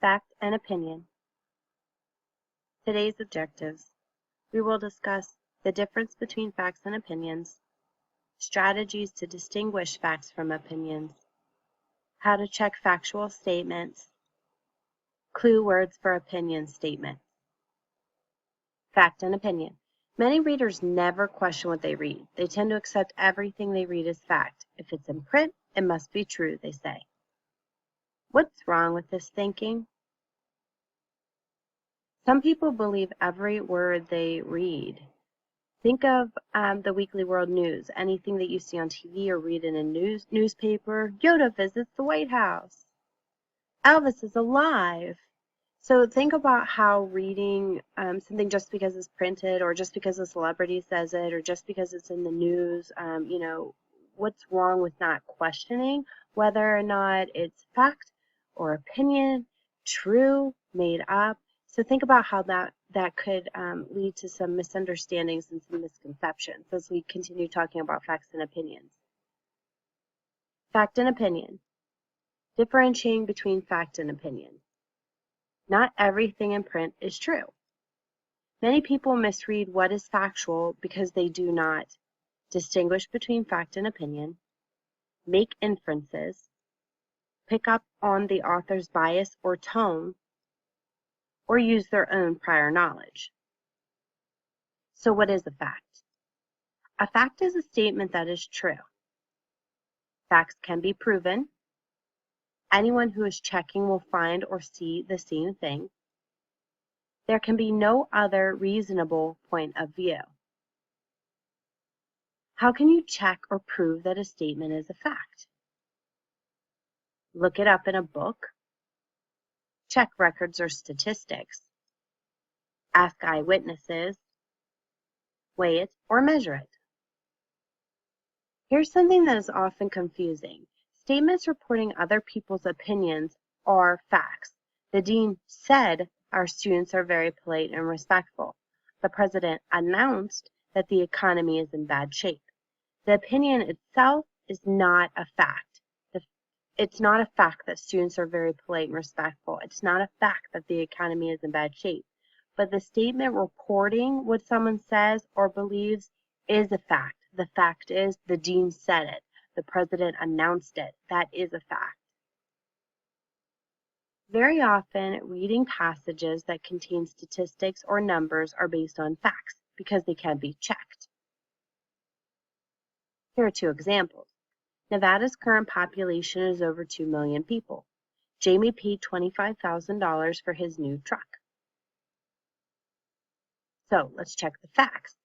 Fact and opinion. Today's objectives. We will discuss the difference between facts and opinions, strategies to distinguish facts from opinions, how to check factual statements, clue words for opinion statement. Fact and opinion. Many readers never question what they read. They tend to accept everything they read as fact. If it's in print, it must be true, they say. What's wrong with this thinking? Some people believe every word they read. Think of the Weekly World News, anything that you see on TV or read in a newspaper. Yoda visits the White House. Elvis is alive. So think about how reading something just because it's printed or just because a celebrity says it or just because it's in the news, what's wrong with not questioning whether or not it's fact or opinion, true, made up. So think about how that could lead to some misunderstandings and some misconceptions as we continue talking about facts and opinions. Fact and opinion. Differentiating between fact and opinion. Not everything in print is true. Many people misread what is factual because they do not distinguish between fact and opinion, make inferences, pick up on the author's bias or tone, or use their own prior knowledge. So what is a fact? A fact is a statement that is true. Facts can be proven. Anyone who is checking will find or see the same thing. There can be no other reasonable point of view. How can you check or prove that a statement is a fact? Look it up in a book. Check records or statistics. Ask eyewitnesses. Weigh it or measure it. Here's something that is often confusing. Statements reporting other people's opinions are facts. The dean said our students are very polite and respectful. The president announced that the economy is in bad shape. The opinion itself is not a fact. It's not a fact that students are very polite and respectful. It's not a fact that the economy is in bad shape. But the statement reporting what someone says or believes is a fact. The fact is the dean said it. The president announced it. That is a fact. Very often, reading passages that contain statistics or numbers are based on facts because they can be checked. Here are two examples. Nevada's current population is over 2 million people. Jamie paid $25,000 for his new truck. So let's check the facts.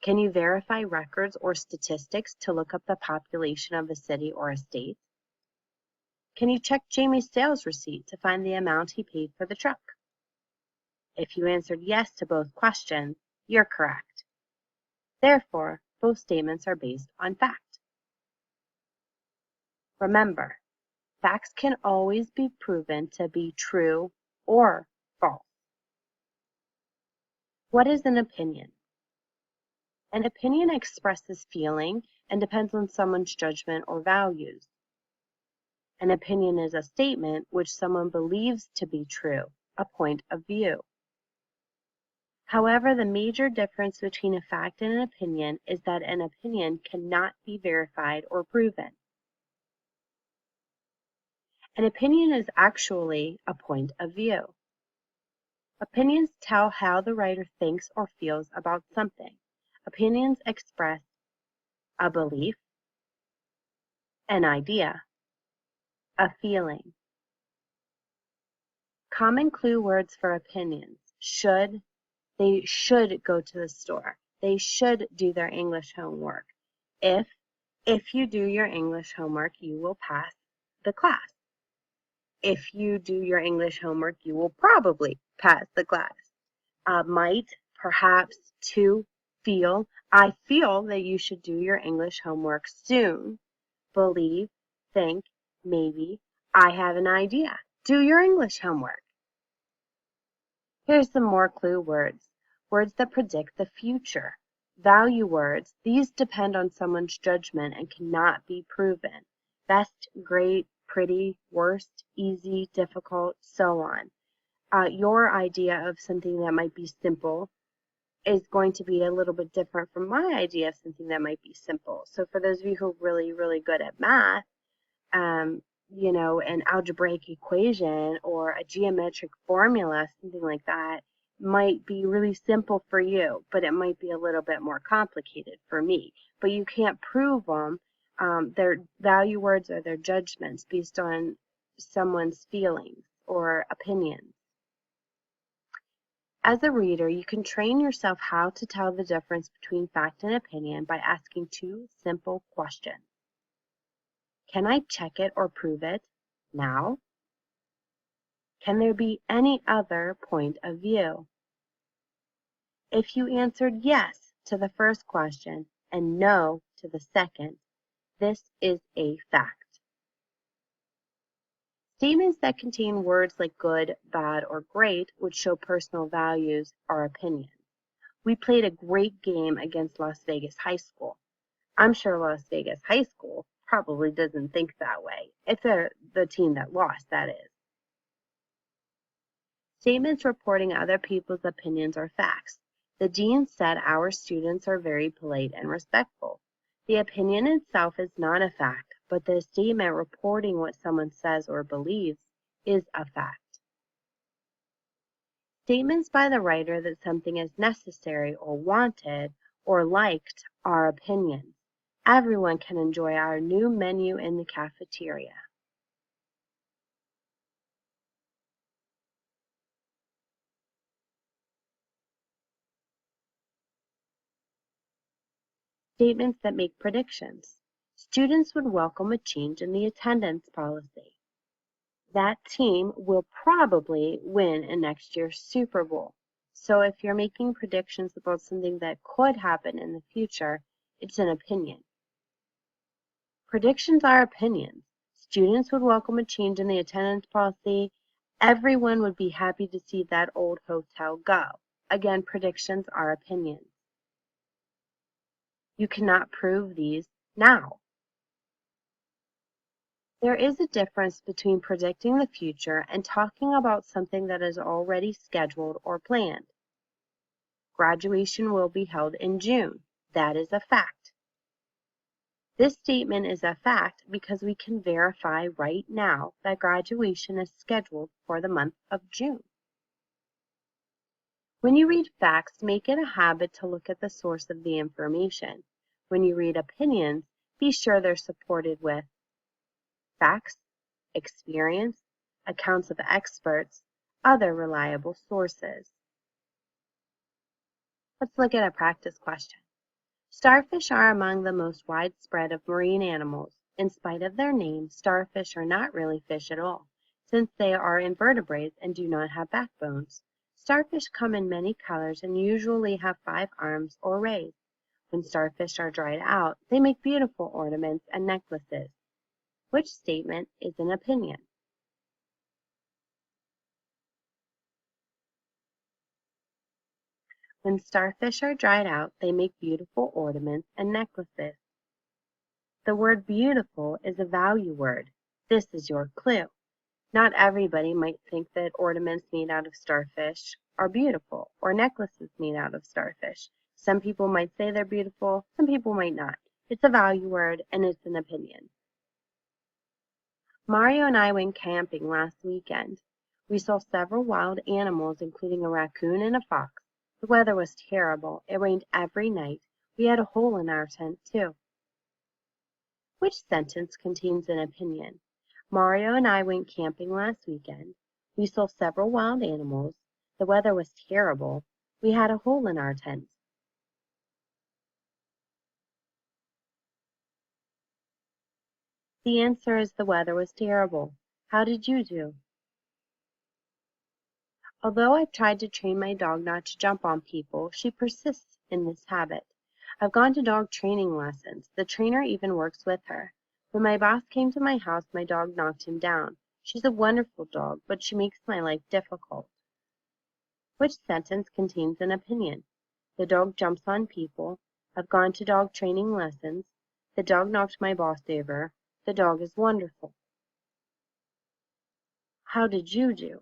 Can you verify records or statistics to look up the population of a city or a state? Can you check Jamie's sales receipt to find the amount he paid for the truck? If you answered yes to both questions, you're correct. Therefore, both statements are based on fact. Remember, facts can always be proven to be true or false. What is an opinion? An opinion expresses feeling and depends on someone's judgment or values. An opinion is a statement which someone believes to be true, a point of view. However, the major difference between a fact and an opinion is that an opinion cannot be verified or proven. An opinion is actually a point of view. Opinions tell how the writer thinks or feels about something. Opinions express a belief, an idea, a feeling. Common clue words for opinions. Should. They should go to the store. They should do their English homework. If you do your English homework, you will pass the class. If you do your English homework, you will probably pass the class. Might, perhaps, to, feel. I feel that you should do your English homework soon. Believe, think, maybe. I have an idea. Do your English homework. Here's some more clue words. Words that predict the future. Value words. These depend on someone's judgment and cannot be proven. Best, great, pretty, worst, easy, difficult, so on. Your idea of something that might be simple is going to be a little bit different from my idea of something that might be simple. So for those of you who are really, really good at math, an algebraic equation or a geometric formula, something like that, might be really simple for you, but it might be a little bit more complicated for me. But you can't prove them. Their value words are their judgments based on someone's feelings or opinions. As a reader, you can train yourself how to tell the difference between fact and opinion by asking two simple questions. Can I check it or prove it now? Can there be any other point of view? If you answered yes to the first question and no to the second, this is a fact. Statements that contain words like good, bad, or great, which show personal values, are opinions. We played a great game against Las Vegas High School. I'm sure Las Vegas High School probably doesn't think that way, if they're the team that lost, that is. Statements reporting other people's opinions are facts. The dean said our students are very polite and respectful. The opinion itself is not a fact, but the statement reporting what someone says or believes is a fact. Statements by the writer that something is necessary or wanted or liked are opinions. Everyone can enjoy our new menu in the cafeteria. Statements that make predictions. Students would welcome a change in the attendance policy. That team will probably win in next year's Super Bowl. So if you're making predictions about something that could happen in the future, it's an opinion. Predictions are opinions. Students would welcome a change in the attendance policy. Everyone would be happy to see that old hotel go. Again, predictions are opinions. You cannot prove these now. There is a difference between predicting the future and talking about something that is already scheduled or planned. Graduation will be held in June. That is a fact. This statement is a fact because we can verify right now that graduation is scheduled for the month of June. When you read facts, make it a habit to look at the source of the information. When you read opinions, be sure they're supported with facts, experience, accounts of experts, other reliable sources. Let's look at a practice question. Starfish are among the most widespread of marine animals. In spite of their name, starfish are not really fish at all, since they are invertebrates and do not have backbones. Starfish come in many colors and usually have 5 arms or rays. When starfish are dried out, they make beautiful ornaments and necklaces. Which statement is an opinion? When starfish are dried out, they make beautiful ornaments and necklaces. The word beautiful is a value word. This is your clue. Not everybody might think that ornaments made out of starfish are beautiful, or necklaces made out of starfish. Some people might say they're beautiful, some people might not. It's a value word, and it's an opinion. Mario and I went camping last weekend. We saw several wild animals, including a raccoon and a fox. The weather was terrible. It rained every night. We had a hole in our tent, too. Which sentence contains an opinion? Mario and I went camping last weekend. We saw several wild animals. The weather was terrible. We had a hole in our tent. The answer is the weather was terrible. How did you do? Although I've tried to train my dog not to jump on people, she persists in this habit. I've gone to dog training lessons. The trainer even works with her. When my boss came to my house, my dog knocked him down. She's a wonderful dog, but she makes my life difficult. Which sentence contains an opinion? The dog jumps on people. I've gone to dog training lessons. The dog knocked my boss over. The dog is wonderful. How did you do?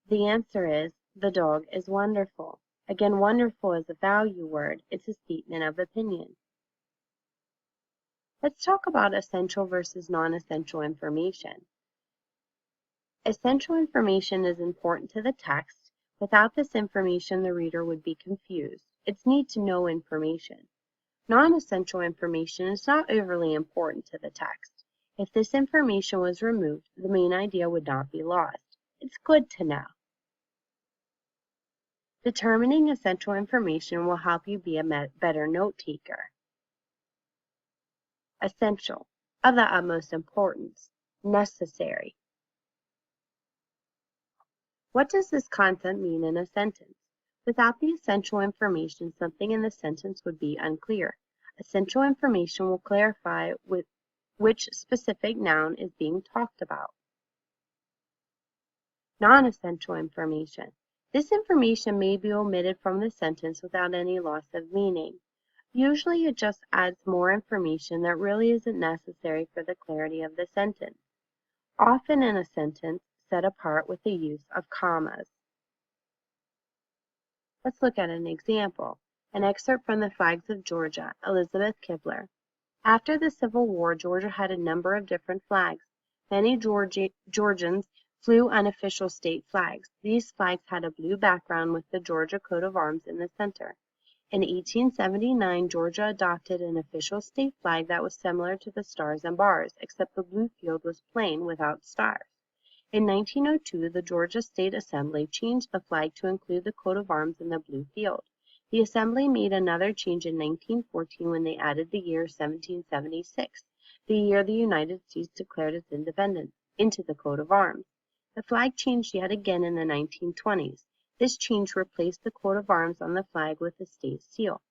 The answer is, the dog is wonderful. Again, wonderful is a value word. It's a statement of opinion. Let's talk about essential versus non-essential information. Essential information is important to the text. Without this information, the reader would be confused. It's need-to-know information. Non-essential information is not overly important to the text. If this information was removed, the main idea would not be lost. It's good to know. Determining essential information will help you be a better note taker. Essential, of the utmost importance. Necessary. What does this concept mean in a sentence? Without the essential information, something in the sentence would be unclear. Essential information will clarify which specific noun is being talked about. Non-essential information. This information may be omitted from the sentence without any loss of meaning. Usually it just adds more information that really isn't necessary for the clarity of the sentence. Often in a sentence set apart with the use of commas. Let's look at an example. An excerpt from The Flags of Georgia, Elizabeth Kibler. After the Civil War, Georgia had a number of different flags. Many Georgians flew unofficial state flags. These flags had a blue background with the Georgia coat of arms in the center. In 1879, Georgia adopted an official state flag that was similar to the Stars and Bars, except the blue field was plain without stars. In 1902, the Georgia State Assembly changed the flag to include the coat of arms in the blue field. The Assembly made another change in 1914 when they added the year 1776, the year the United States declared its independence, into the coat of arms. The flag changed yet again in the 1920s. This change replaced the coat of arms on the flag with the state seal.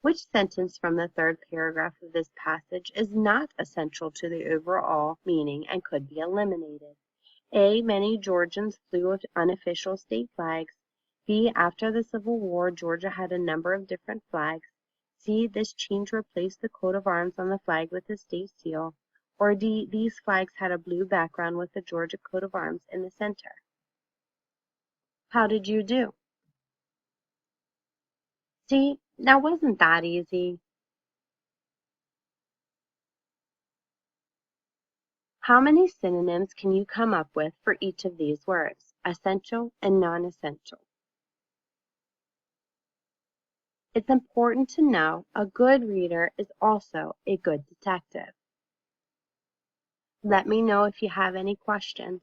Which sentence from the third paragraph of this passage is not essential to the overall meaning and could be eliminated? A. Many Georgians flew unofficial state flags. B. After the Civil War, Georgia had a number of different flags. C. This change replaced the coat of arms on the flag with the state seal. Or D. These flags had a blue background with the Georgia coat of arms in the center. How did you do? See, now wasn't that easy? How many synonyms can you come up with for each of these words, essential and non-essential? It's important to know a good reader is also a good detective. Let me know if you have any questions.